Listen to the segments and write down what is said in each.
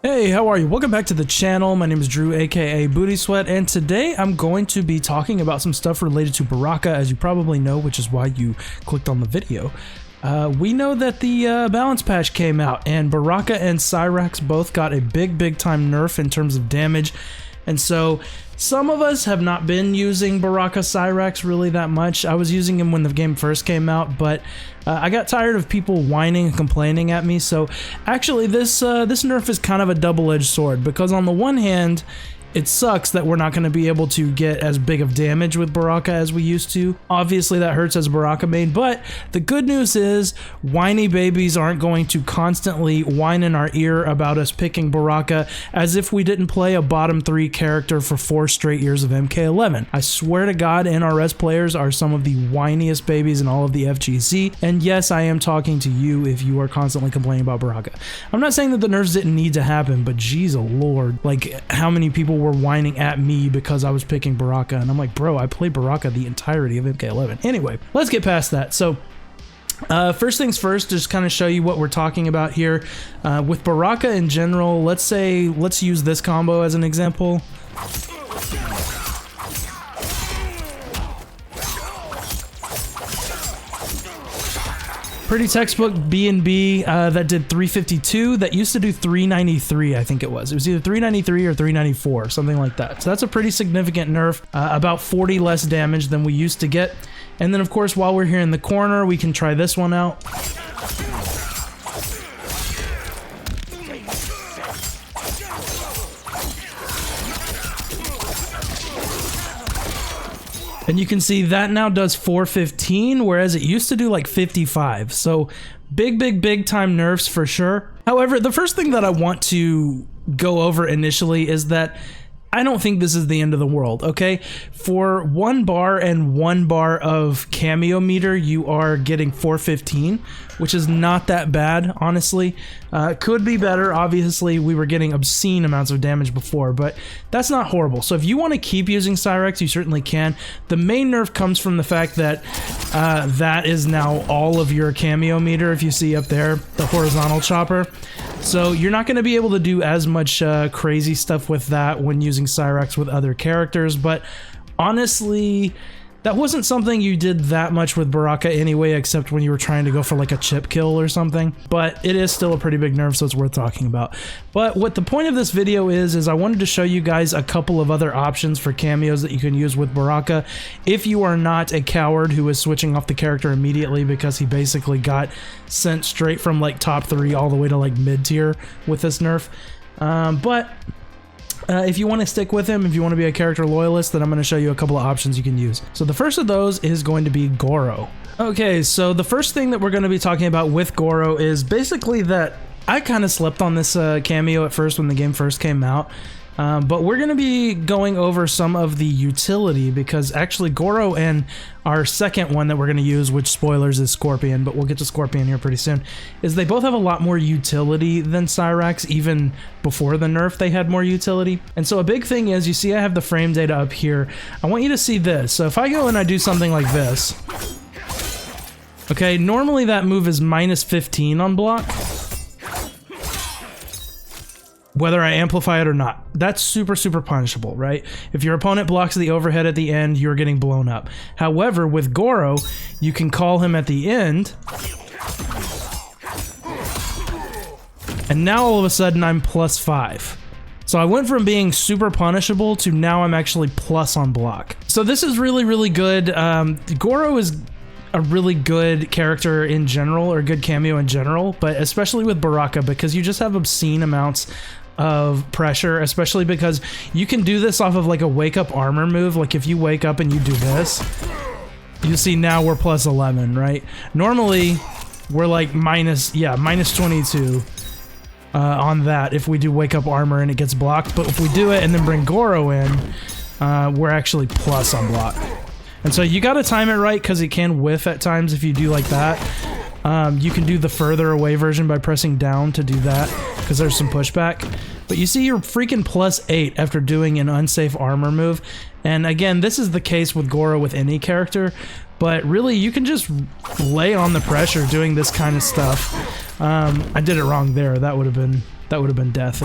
Hey, how are you? Welcome back to the channel. My name is Drew, aka Booty Sweat, and today I'm going to be talking about some stuff related to Baraka, as you probably know, which is why you clicked on the video. We know that the balance patch came out, and Baraka and Cyrax both got a big time nerf in terms of damage, and so some of us have not been using Baraka Cyrax really that much. I was using him when the game first came out, but I got tired of people whining and complaining at me, so actually this nerf is kind of a double-edged sword, because on the one hand, it sucks that we're not going to be able to get as big of damage with Baraka as we used to. Obviously that hurts as a Baraka main, but the good news is whiny babies aren't going to constantly whine in our ear about us picking Baraka as if we didn't play a bottom 3 character for 4 straight years of MK11. I swear to God, NRS players are some of the whiniest babies in all of the FGC, and yes, I am talking to you if you are constantly complaining about Baraka. I'm not saying that the nerfs didn't need to happen, but geez, oh lord, like how many people were whining at me because I was picking Baraka, and I'm like, bro, I played Baraka the entirety of MK11. Anyway, let's get past that. So first things first, just kind of show you what we're talking about here. With Baraka in general, let's use this combo as an example. Pretty textbook B&B that did 352, that used to do 393, I think it was. It was either 393 or 394, something like that. So that's a pretty significant nerf, about 40 less damage than we used to get. And then of course, while we're here in the corner, we can try this one out. And you can see that now does 415, whereas it used to do like 55. So big time nerfs for sure. However, the first thing that I want to go over initially is that I don't think this is the end of the world, okay? For 1 bar and 1 bar of kameo meter, you are getting 415, which is not that bad, honestly. Could be better, obviously. We were getting obscene amounts of damage before, but that's not horrible. So if you want to keep using Cyrax, you certainly can. The main nerf comes from the fact that that is now all of your kameo meter, if you see up there, the horizontal chopper. So you're not going to be able to do as much crazy stuff with that when using Cyrax with other characters, but honestly, that wasn't something you did that much with Baraka anyway, except when you were trying to go for like a chip kill or something. But it is still a pretty big nerf, so it's worth talking about. But what the point of this video is I wanted to show you guys a couple of other options for cameos that you can use with Baraka if you are not a coward who is switching off the character immediately because he basically got sent straight from like top 3 all the way to like mid tier with this nerf. If you want to stick with him, if you want to be a character loyalist, then I'm going to show you a couple of options you can use. So the first of those is going to be Goro. Okay, so the first thing that we're going to be talking about with Goro is basically that I kind of slept on this cameo at first when the game first came out. But we're going to be going over some of the utility, because actually Goro and our second one that we're going to use, which spoilers is Scorpion, but we'll get to Scorpion here pretty soon, is they both have a lot more utility than Cyrax. Even before the nerf, they had more utility. And so a big thing is, you see I have the frame data up here. I want you to see this. So if I go and I do something like this, okay, normally that move is minus 15 on block, whether I amplify it or not. That's super punishable, right? If your opponent blocks the overhead at the end, you're getting blown up. However, with Goro, you can call him at the end, and now all of a sudden I'm +5. So I went from being super punishable to now I'm actually plus on block. So this is really good. Goro is a really good character in general, or good cameo in general, but especially with Baraka, because you just have obscene amounts of pressure, especially because you can do this off of like a wake up armor move. Like if you wake up and you do this, you see now we're +11, right? Normally we're like minus 22 on that if we do wake up armor and it gets blocked, but if we do it and then bring Goro in, we're actually plus on block. And so you gotta time it right, because it can whiff at times if you do like that. You can do the further away version by pressing down to do that, because there's some pushback. But you see you're freaking +8 after doing an unsafe armor move. And again, this is the case with Goro with any character, but really you can just lay on the pressure doing this kind of stuff. I did it wrong there. That would have been That would have been death.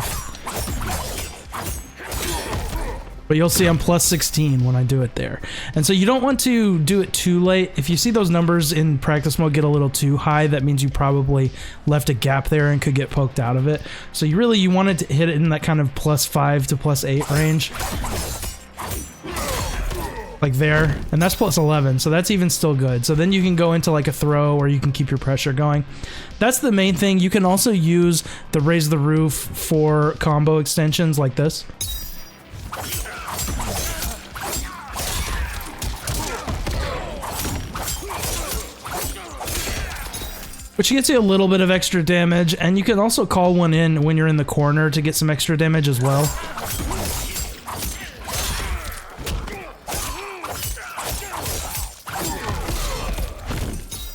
But you'll see I'm plus 16 when I do it there. And so you don't want to do it too late. If you see those numbers in practice mode get a little too high, that means you probably left a gap there and could get poked out of it. So you wanted to hit it in that kind of plus 5 to plus 8 range. Like there, and that's plus 11, so that's even still good. So then you can go into like a throw, or you can keep your pressure going. That's the main thing. You can also use the raise the roof for combo extensions like this. Which gets you a little bit of extra damage, and you can also call one in when you're in the corner to get some extra damage as well.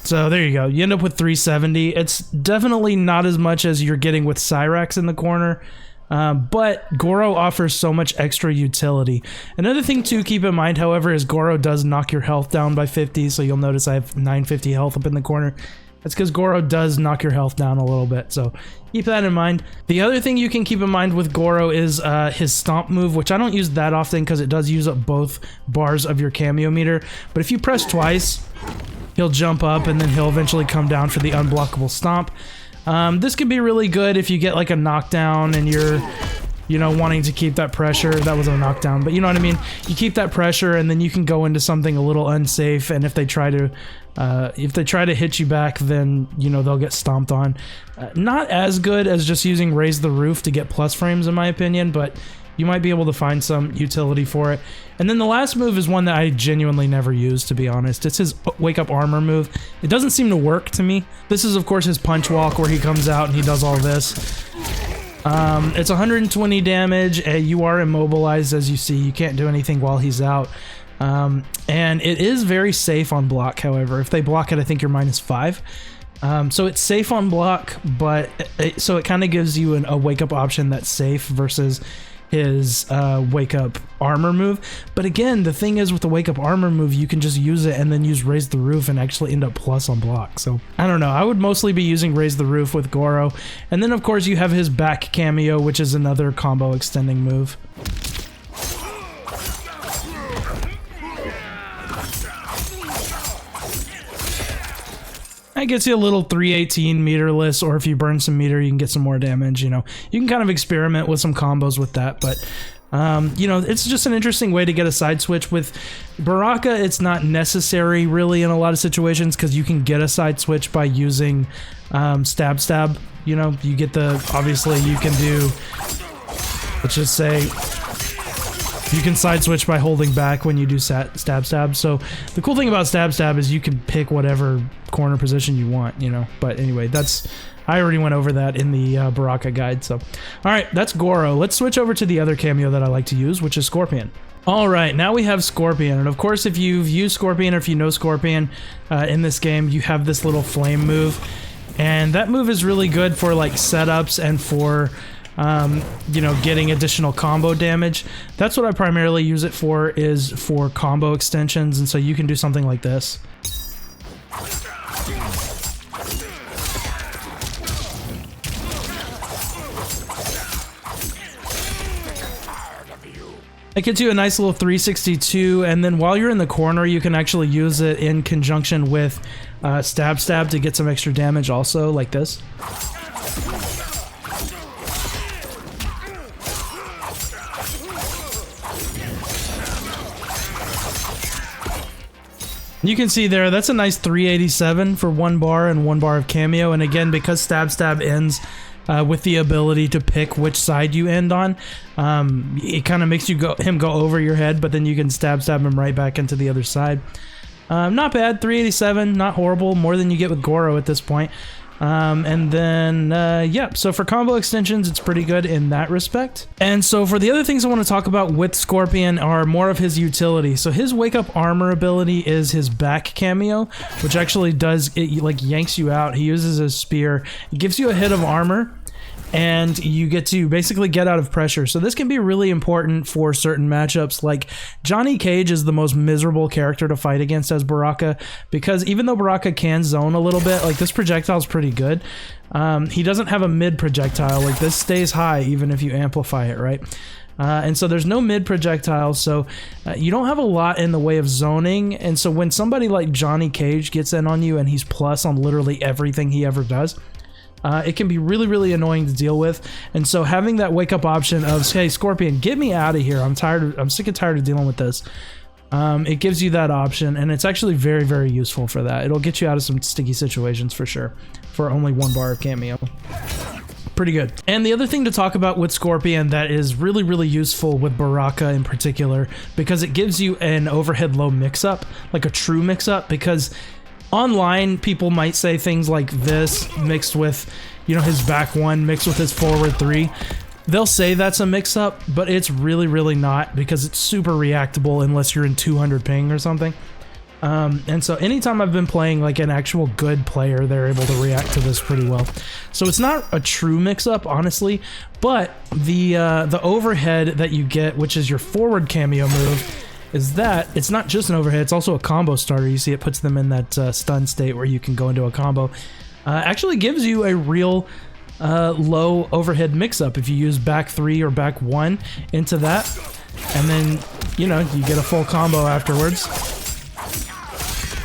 So there you go. You end up with 370. It's definitely not as much as you're getting with Cyrax in the corner, but Goro offers so much extra utility. Another thing to keep in mind, however, is Goro does knock your health down by 50, so you'll notice I have 950 health up in the corner. That's because Goro does knock your health down a little bit, so keep that in mind. The other thing you can keep in mind with Goro is his stomp move, which I don't use that often because it does use up both bars of your kameo meter, but if you press twice, he'll jump up and then he'll eventually come down for the unblockable stomp. This can be really good if you get like a knockdown and you're, you know, wanting to keep that pressure. That was a knockdown, but you know what I mean? You keep that pressure and then you can go into something a little unsafe, and if they try to hit you back, then, you know, they'll get stomped on. Not as good as just using raise the roof to get plus frames in my opinion, but you might be able to find some utility for it. And then the last move is one that I genuinely never use, to be honest. It's his wake up armor move. It doesn't seem to work to me. This is of course his punch walk where he comes out and he does all this. It's 120 damage. You are immobilized, as you see. You can't do anything while he's out. And it is very safe on block, however. If they block it, I think you're -5. So it's safe on block, but so it kind of gives you a wake up option that's safe versus his wake up armor move. But again, the thing is with the wake up armor move, you can just use it and then use raise the roof and actually end up plus on block. So I don't know, I would mostly be using raise the roof with Goro. And then of course you have his back kameo, which is another combo extending move. That gets you a little 318 meterless, or if you burn some meter, you can get some more damage, you know. You can kind of experiment with some combos with that, but, you know, it's just an interesting way to get a side switch. With Baraka, it's not necessary, really, in a lot of situations, because you can get a side switch by using stab. You know, you get the, obviously, you can do, let's just say, you can side switch by holding back when you do stab. So the cool thing about stab is you can pick whatever corner position you want, you know. But anyway, I already went over that in the Baraka guide. So, all right, that's Goro. Let's switch over to the other kameo that I like to use, which is Scorpion. All right, now we have Scorpion, and of course, if you've used Scorpion or if you know Scorpion in this game, you have this little flame move, and that move is really good for like setups and for you know, getting additional combo damage. That's what I primarily use it for, is for combo extensions, and so you can do something like this. It gets you a nice little 362, and then while you're in the corner, you can actually use it in conjunction with stab to get some extra damage also, like this. You can see there, that's a nice 387 for 1 bar and 1 bar of kameo, and again, because stab ends with the ability to pick which side you end on, it kind of makes him go over your head, but then you can stab him right back into the other side. Not bad, 387, not horrible, more than you get with Goro at this point. And then, yeah, so for combo extensions, it's pretty good in that respect. And so for the other things I want to talk about with Scorpion are more of his utility. So his wake up armor ability is his back kameo, which actually does, it like yanks you out. He uses his spear. It gives you a hit of armor. and you get to basically get out of pressure. So this can be really important for certain matchups. Like Johnny Cage is the most miserable character to fight against as Baraka, because even though Baraka can zone a little bit, like this projectile is pretty good. He doesn't have a mid projectile. Like this stays high even if you amplify it, right? And so there's no mid projectile, so you don't have a lot in the way of zoning. And so when somebody like Johnny Cage gets in on you and he's plus on literally everything he ever does, it can be really, really annoying to deal with. And so having that wake up option of, hey, Scorpion, get me out of here. I'm sick and tired of dealing with this. It gives you that option, and it's actually very, very useful for that. It'll get you out of some sticky situations for sure, for only 1 bar of kameo. Pretty good. And the other thing to talk about with Scorpion that is really, really useful with Baraka in particular, because it gives you an overhead low mix-up, like a true mix-up, because online people might say things like this mixed with, you know, his back 1 mixed with his forward 3. They'll say that's a mix-up, but it's really, really not, because it's super reactable unless you're in 200 ping or something. And so anytime I've been playing like an actual good player, they're able to react to this pretty well. So it's not a true mix-up, honestly, but the overhead that you get, which is your forward kameo move, is that it's not just an overhead, it's also a combo starter. You see it puts them in that stun state where you can go into a combo. Actually gives you a real low overhead mix-up if you use back 3 or back 1 into that, and then, you know, you get a full combo afterwards.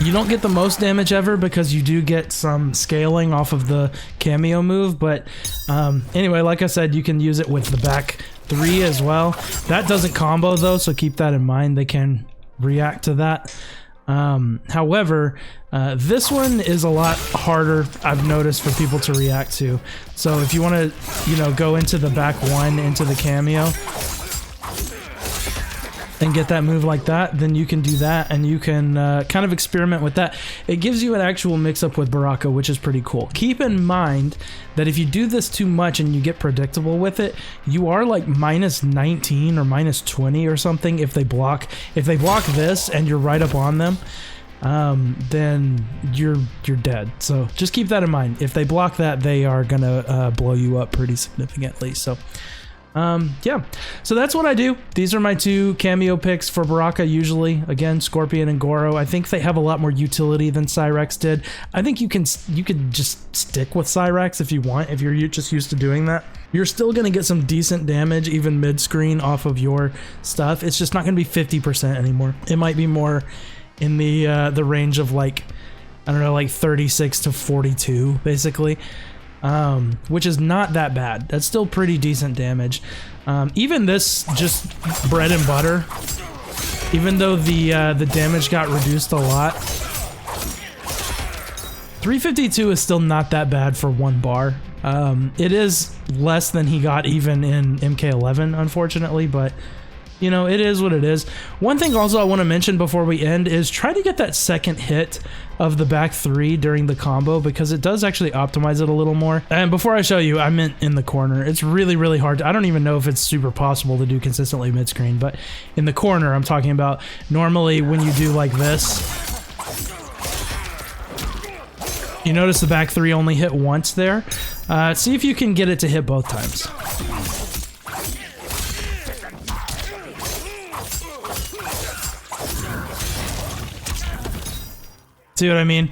You don't get the most damage ever because you do get some scaling off of the kameo move, but anyway, like I said, you can use it with the back 3 as well. That doesn't combo though, so keep that in mind. They can react to that. However, this one is a lot harder, I've noticed, for people to react to. So if you want to, you know, go into the back 1 into the kameo and get that move like that, then you can do that, and you can kind of experiment with that. It gives you an actual mix-up with Baraka, which is pretty cool. Keep in mind that if you do this too much and you get predictable with it, you are like minus 19 or minus 20 or something if they block. If they block this and you're right up on them, then you're dead. So just keep that in mind. If they block that, they are gonna blow you up pretty significantly. So yeah, so that's what I do. These are my 2 kameo picks for Baraka usually. Again, Scorpion and Goro. I think they have a lot more utility than Cyrax did. I think you can just stick with Cyrax if you want, if you're just used to doing that. You're still going to get some decent damage even mid-screen off of your stuff. It's just not going to be 50% anymore. It might be more in the range of like, I don't know, like 36 to 42 basically. Which is not that bad. That's still pretty decent damage. Even this just bread and butter, even though the damage got reduced a lot, 352 is still not that bad for 1 bar. It is less than he got even in MK11, unfortunately, but you know, it is what it is. One thing also I want to mention before we end is try to get that second hit of the back 3 during the combo, because it does actually optimize it a little more. And before I show you, I meant in the corner. It's really, really hard. I don't even know if it's super possible to do consistently mid-screen, but in the corner I'm talking about. Normally when you do like this, you notice the back 3 only hit once there. See if you can get it to hit both times. See what I mean?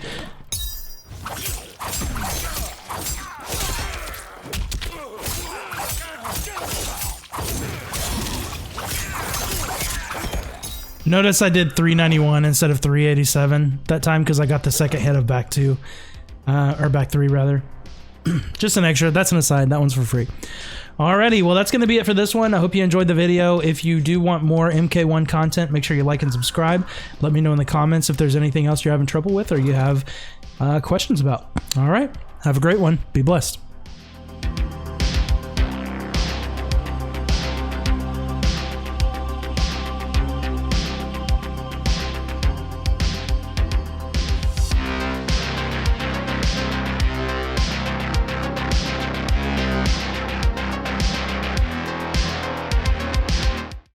Notice I did 391 instead of 387 that time because I got the second hit of back 2, or back 3 rather. Just an extra. That's an aside. That one's for free. Alrighty, well that's going to be it for this one. I hope you enjoyed the video. If you do want more MK1 content, make sure you like and subscribe. Let me know in the comments if there's anything else you're having trouble with or you have questions about. Alright, have a great one. Be blessed.